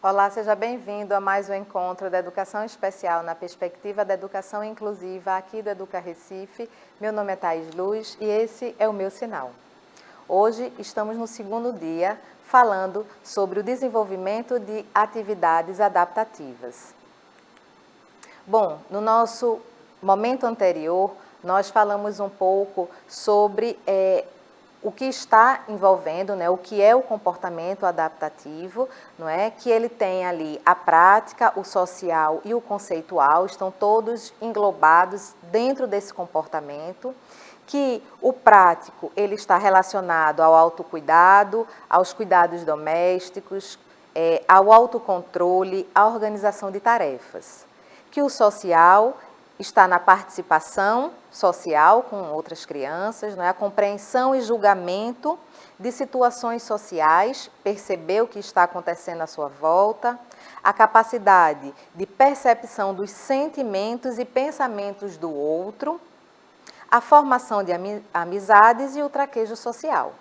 Olá, seja bem-vindo a mais um encontro da Educação Especial na perspectiva da educação inclusiva aqui do Educa Recife. Meu nome é Thaís Luz e esse é o meu sinal. Hoje estamos no segundo dia falando sobre o desenvolvimento de atividades adaptativas. Bom, no nosso momento anterior, nós falamos um pouco sobre o que está envolvendo, o que é o comportamento adaptativo, que ele tem ali a prática, o social e o conceitual, estão todos englobados dentro desse comportamento, que o prático ele está relacionado ao autocuidado, aos cuidados domésticos, ao autocontrole, à organização de tarefas. Que o social está na participação social com outras crianças, a compreensão e julgamento de situações sociais, perceber o que está acontecendo à sua volta, a capacidade de percepção dos sentimentos e pensamentos do outro, a formação de amizades e o traquejo social.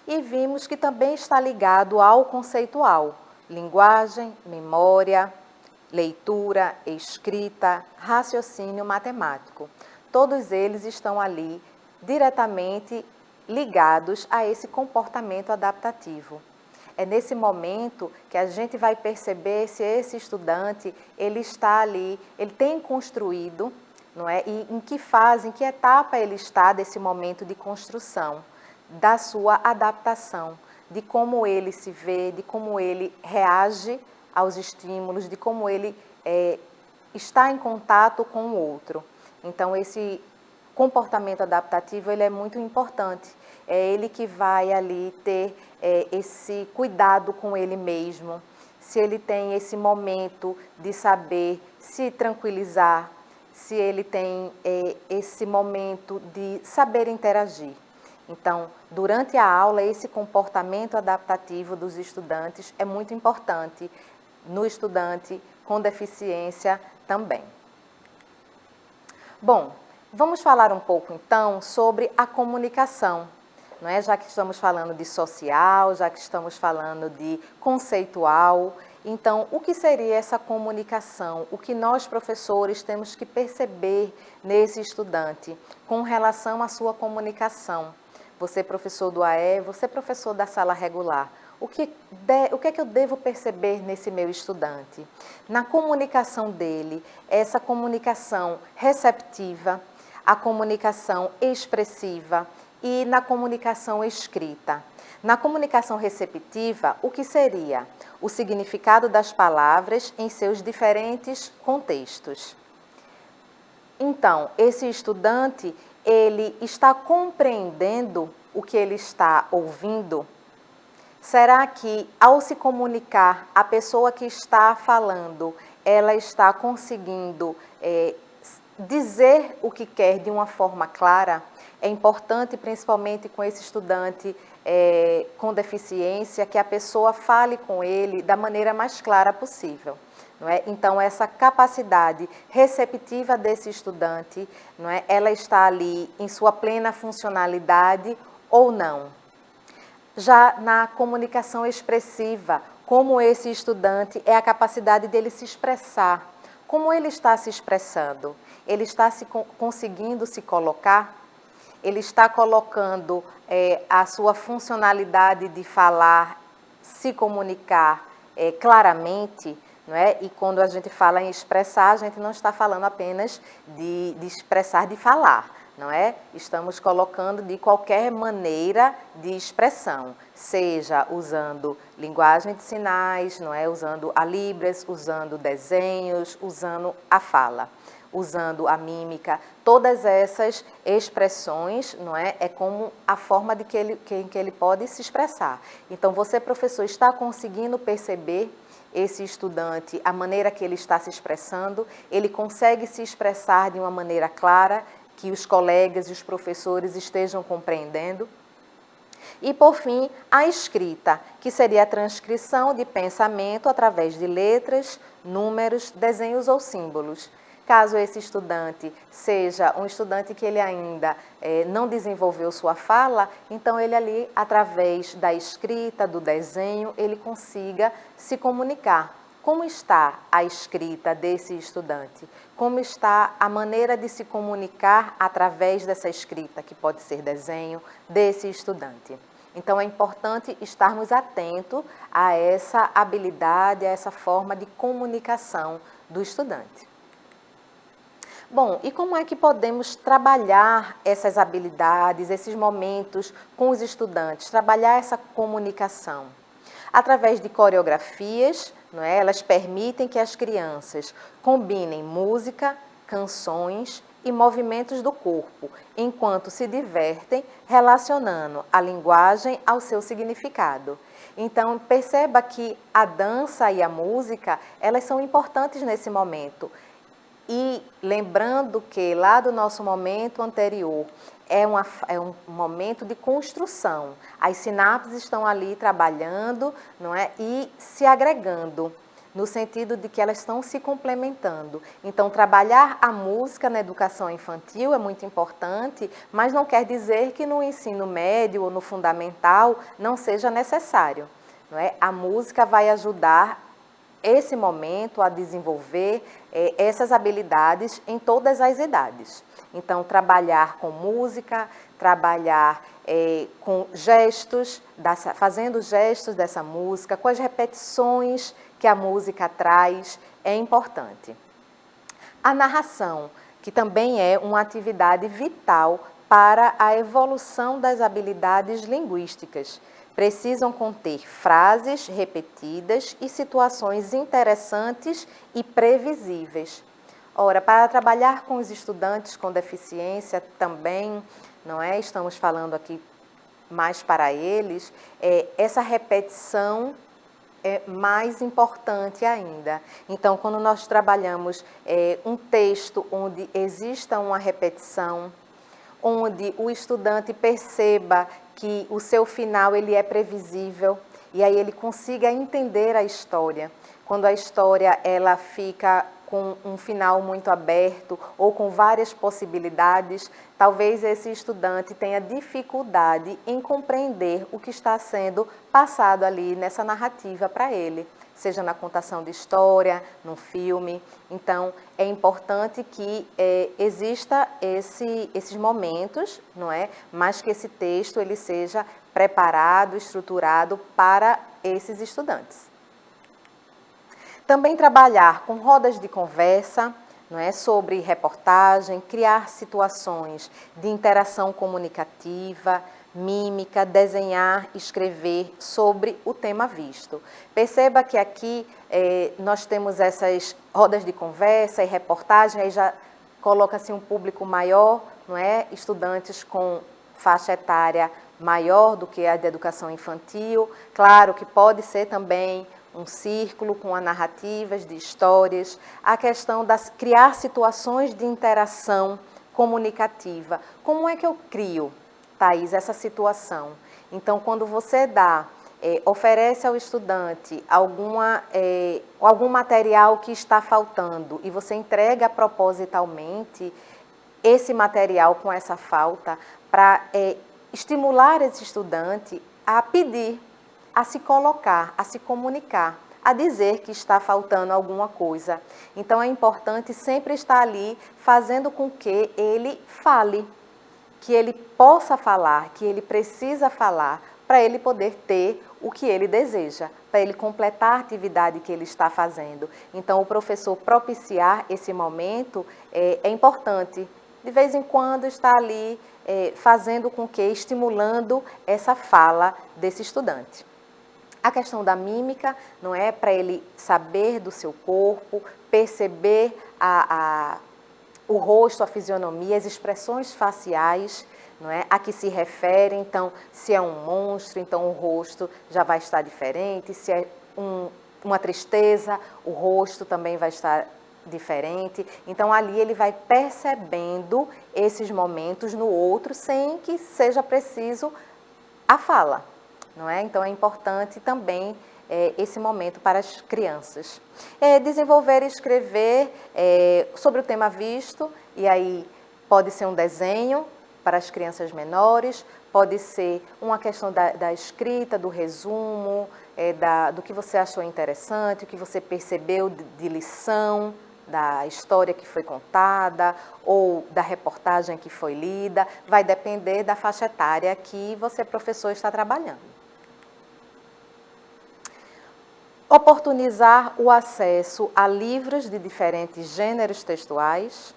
E vimos que também está ligado ao conceitual, linguagem, memória, leitura, escrita, raciocínio matemático. Todos eles estão ali diretamente ligados a esse comportamento adaptativo. É nesse momento que a gente vai perceber se esse estudante ele está ali, ele tem construído, e em que fase, em que etapa ele está desse momento de construção, da sua adaptação, de como ele se vê, de como ele reage aos estímulos, de como ele está em contato com o outro. Então, esse comportamento adaptativo ele é muito importante. É ele que vai ali ter esse cuidado com ele mesmo, se ele tem esse momento de saber se tranquilizar, se ele tem esse momento de saber interagir. Então, durante a aula, esse comportamento adaptativo dos estudantes é muito importante no estudante com deficiência também. Bom, vamos falar um pouco então sobre a comunicação, Já que estamos falando de social, já que estamos falando de conceitual. Então, o que seria essa comunicação? O que nós, professores, temos que perceber nesse estudante com relação à sua comunicação? Você, professor do AE, você, professor da sala regular. O que é que eu devo perceber nesse meu estudante? Na comunicação dele, essa comunicação receptiva, a comunicação expressiva e na comunicação escrita. Na comunicação receptiva, o que seria? O significado das palavras em seus diferentes contextos. Então, esse estudante, ele está compreendendo o que ele está ouvindo? Será que, ao se comunicar, a pessoa que está falando, ela está conseguindo dizer o que quer de uma forma clara? É importante, principalmente com esse estudante com deficiência, que a pessoa fale com ele da maneira mais clara possível. Então, essa capacidade receptiva desse estudante, ela está ali em sua plena funcionalidade ou não? Já na comunicação expressiva, como esse estudante é a capacidade dele se expressar. Como ele está se expressando? Ele está conseguindo se colocar? Ele está colocando a sua funcionalidade de falar, se comunicar claramente? E quando a gente fala em expressar, a gente não está falando apenas de expressar, de falar. Estamos colocando de qualquer maneira de expressão, seja usando linguagem de sinais, usando a Libras, usando desenhos, usando a fala, usando a mímica. Todas essas expressões, é como a forma em que ele pode se expressar. Então, você, professor, está conseguindo perceber esse estudante, a maneira que ele está se expressando? Ele consegue se expressar de uma maneira clara, que os colegas e os professores estejam compreendendo? E, por fim, a escrita, que seria a transcrição de pensamento através de letras, números, desenhos ou símbolos. Caso esse estudante seja um estudante que ele ainda não desenvolveu sua fala, então ele ali, através da escrita, do desenho, ele consiga se comunicar como está a escrita desse estudante, como está a maneira de se comunicar através dessa escrita, que pode ser desenho, desse estudante. Então, é importante estarmos atentos a essa habilidade, a essa forma de comunicação do estudante. Bom, e como é que podemos trabalhar essas habilidades, esses momentos com os estudantes, trabalhar essa comunicação? Através de coreografias, não é? Elas permitem que as crianças combinem música, canções e movimentos do corpo, enquanto se divertem relacionando a linguagem ao seu significado. Então, perceba que a dança e a música, elas são importantes nesse momento. E lembrando que lá do nosso momento anterior é um momento de construção. As sinapses estão ali trabalhando, não é? E se agregando, no sentido de que elas estão se complementando. Então, trabalhar a música na educação infantil é muito importante, mas não quer dizer que no ensino médio ou no fundamental não seja necessário, não é? A música vai ajudar esse momento a desenvolver essas habilidades em todas as idades. Então, trabalhar com música, trabalhar com gestos, fazendo gestos dessa música, com as repetições que a música traz, é importante. A narração, que também é uma atividade vital para a evolução das habilidades linguísticas. Precisam conter frases repetidas e situações interessantes e previsíveis. Ora, para trabalhar com os estudantes com deficiência também, não é? Estamos falando aqui mais para eles, essa repetição é mais importante ainda. Então, quando nós trabalhamos um texto onde exista uma repetição, onde o estudante perceba que o seu final ele é previsível e aí ele consiga entender a história. Quando a história ela fica com um final muito aberto ou com várias possibilidades, talvez esse estudante tenha dificuldade em compreender o que está sendo passado ali nessa narrativa para ele, seja na contação de história, no filme. Então, é importante que exista esses momentos, não é? Mas que esse texto ele seja preparado, estruturado para esses estudantes. Também trabalhar com rodas de conversa, não é? Sobre reportagem, criar situações de interação comunicativa, mímica, desenhar, escrever sobre o tema visto. Perceba que aqui nós temos essas rodas de conversa e reportagem, aí já coloca-se um público maior, não é? Estudantes com faixa etária maior do que a de educação infantil. Claro que pode ser também um círculo com narrativas de histórias, a questão de criar situações de interação comunicativa. Como é que eu crio, Thaís, essa situação? Então, quando você oferece ao estudante algum material que está faltando e você entrega propositalmente esse material com essa falta para estimular esse estudante a pedir, a se colocar, a se comunicar, a dizer que está faltando alguma coisa. Então, é importante sempre estar ali fazendo com que ele fale, que ele possa falar, que ele precisa falar, para ele poder ter o que ele deseja, para ele completar a atividade que ele está fazendo. Então, o professor propiciar esse momento é importante. De vez em quando, estar ali fazendo com que, estimulando essa fala desse estudante. A questão da mímica, não é? Para ele saber do seu corpo, perceber o rosto, a fisionomia, as expressões faciais, não é? A que se refere. Então, se é um monstro, então o rosto já vai estar diferente. Se é uma tristeza, o rosto também vai estar diferente. Então, ali ele vai percebendo esses momentos no outro sem que seja preciso a fala. Não é? Então, é importante também esse momento para as crianças. Desenvolver e escrever sobre o tema visto, e aí pode ser um desenho, para as crianças menores, pode ser uma questão da escrita, do resumo, do que você achou interessante, o que você percebeu de lição, da história que foi contada ou da reportagem que foi lida, vai depender da faixa etária que você, professor, está trabalhando. Oportunizar o acesso a livros de diferentes gêneros textuais,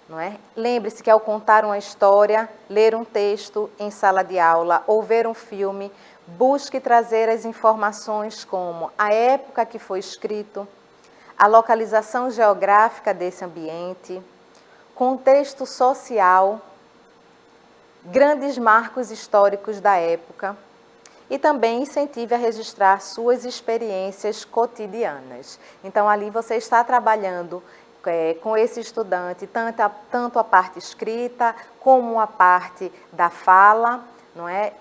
não é? Lembre-se que ao contar uma história, ler um texto em sala de aula ou ver um filme, busque trazer as informações como a época que foi escrito, a localização geográfica desse ambiente, contexto social, grandes marcos históricos da época e também incentive a registrar suas experiências cotidianas. Então, ali você está trabalhando com esse estudante tanto a parte escrita como a parte da fala, não é?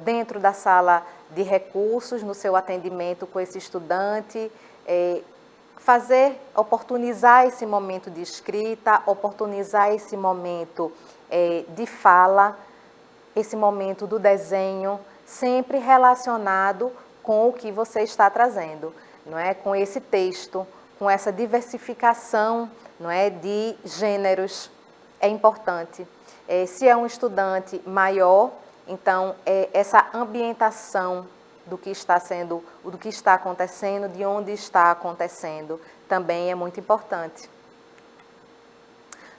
Dentro da sala de recursos, no seu atendimento com esse estudante, oportunizar esse momento de escrita, oportunizar esse momento de fala, esse momento do desenho, sempre relacionado com o que você está trazendo, não é? Com esse texto, com essa diversificação, não é? De gêneros, é importante. Se é um estudante maior, então essa ambientação do que está acontecendo, de onde está acontecendo, também é muito importante.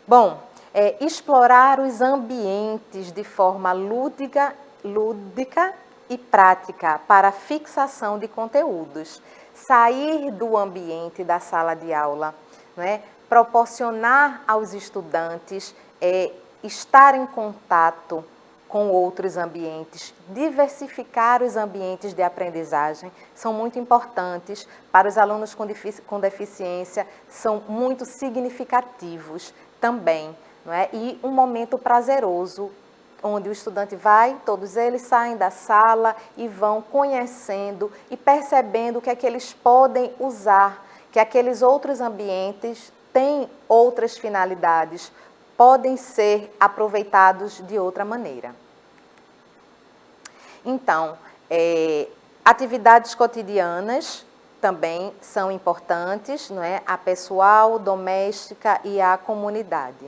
Bom, explorar os ambientes de forma lúdica e prática para fixação de conteúdos. Sair do ambiente da sala de aula, não é? Proporcionar aos estudantes estar em contato com outros ambientes, diversificar os ambientes de aprendizagem, são muito importantes para os alunos com deficiência, são muito significativos também, não é? E um momento prazeroso, onde o estudante todos eles saem da sala e vão conhecendo e percebendo o que é que eles podem usar, que aqueles outros ambientes têm outras finalidades, podem ser aproveitados de outra maneira. Então, atividades cotidianas também são importantes, não é? A pessoal, doméstica e a comunidade.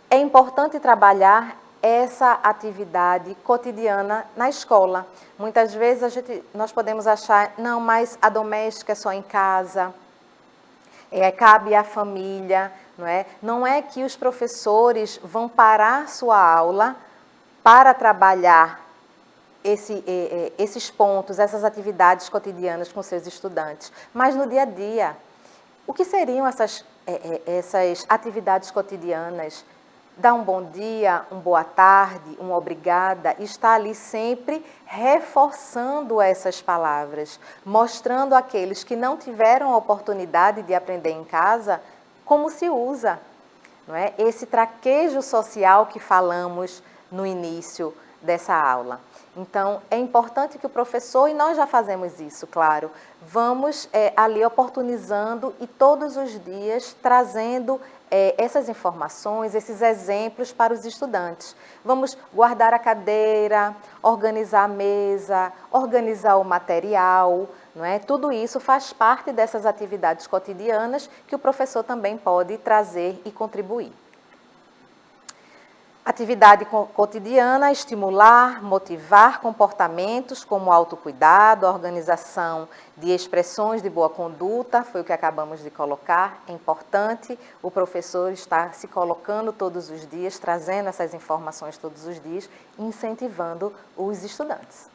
É importante trabalhar essa atividade cotidiana na escola. Muitas vezes nós podemos achar, não, mas a doméstica é só em casa, cabe à família, não é? Não é que os professores vão parar sua aula para trabalhar esses pontos, essas atividades cotidianas com seus estudantes, mas no dia a dia. O que seriam essas atividades cotidianas? Dar um bom dia, uma boa tarde, uma obrigada, está ali sempre reforçando essas palavras, mostrando àqueles que não tiveram a oportunidade de aprender em casa como se usa, não é? Esse traquejo social que falamos no início dessa aula. Então, é importante que o professor, e nós já fazemos isso, claro, vamos ali oportunizando e todos os dias trazendo essas informações, esses exemplos para os estudantes. Vamos guardar a cadeira, organizar a mesa, organizar o material, não é? Tudo isso faz parte dessas atividades cotidianas que o professor também pode trazer e contribuir. Atividade cotidiana, estimular, motivar comportamentos como autocuidado, organização de expressões de boa conduta, foi o que acabamos de colocar, é importante o professor estar se colocando todos os dias, trazendo essas informações todos os dias, incentivando os estudantes.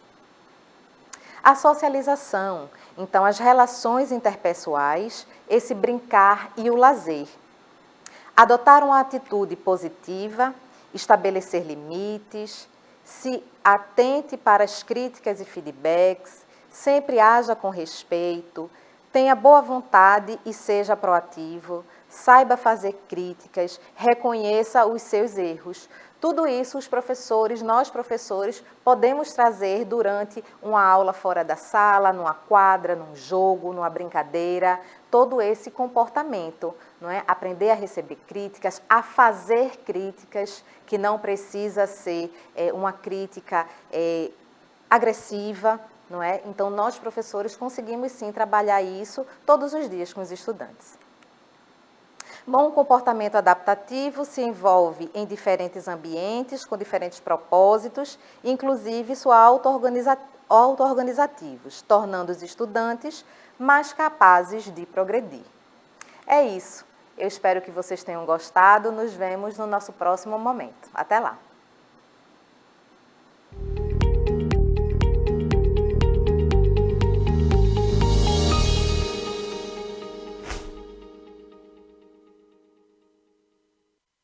A socialização, então as relações interpessoais, esse brincar e o lazer. Adotar uma atitude positiva, estabelecer limites, se atente para as críticas e feedbacks, sempre haja com respeito, tenha boa vontade e seja proativo, saiba fazer críticas, reconheça os seus erros. Tudo isso nós professores, podemos trazer durante uma aula fora da sala, numa quadra, num jogo, numa brincadeira, todo esse comportamento, não é? Aprender a receber críticas, a fazer críticas, que não precisa ser uma crítica agressiva, não é? Então, nós, professores, conseguimos sim trabalhar isso todos os dias com os estudantes. Bom, o comportamento adaptativo se envolve em diferentes ambientes, com diferentes propósitos, inclusive sua auto-organizativos, tornando os estudantes mais capazes de progredir. É isso. Eu espero que vocês tenham gostado. Nos vemos no nosso próximo momento. Até lá!